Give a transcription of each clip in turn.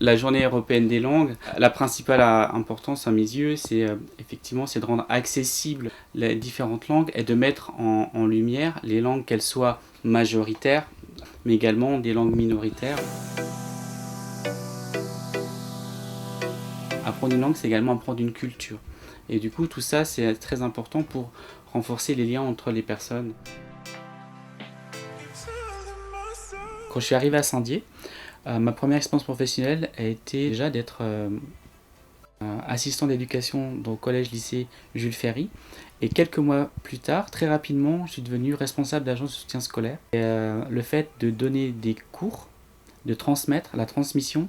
La journée européenne des langues, la principale importance à mes yeux, c'est effectivement c'est de rendre accessibles les différentes langues et de mettre en lumière les langues, qu'elles soient majoritaires, mais également des langues minoritaires. Apprendre une langue, c'est également apprendre une culture. Et du coup, tout ça, c'est très important pour renforcer les liens entre les personnes. Quand je suis arrivé à Saint-Dié, ma première expérience professionnelle a été déjà d'être assistant d'éducation au collège-lycée Jules Ferry. Et quelques mois plus tard, très rapidement, je suis devenu responsable d'agence de soutien scolaire. Et, le fait de donner des cours, de transmettre, la transmission,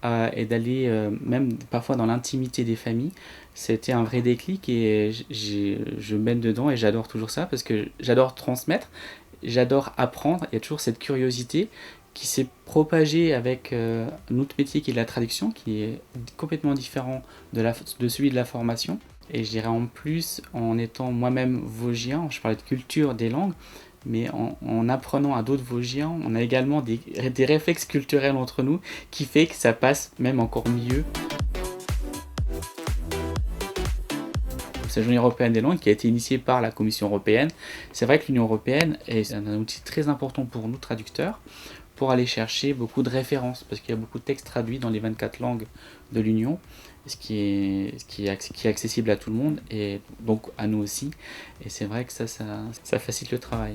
et d'aller même parfois dans l'intimité des familles, c'était un vrai déclic et je mène dedans et j'adore toujours ça parce que j'adore transmettre, j'adore apprendre, il y a toujours cette curiosité qui s'est propagée avec un autre métier qui est la traduction, qui est complètement différent de celui de la formation. Et je dirais en plus, en étant moi-même vosgien, je parlais de culture des langues, mais en apprenant à d'autres Vosgiens, on a également des réflexes culturels entre nous qui fait que ça passe même encore mieux. Cette journée européenne des langues qui a été initiée par la Commission européenne, c'est vrai que l'Union européenne est un outil très important pour nous traducteurs pour aller chercher beaucoup de références parce qu'il y a beaucoup de textes traduits dans les 24 langues de l'Union, ce qui est accessible à tout le monde et donc à nous aussi. Et c'est vrai que ça facilite le travail.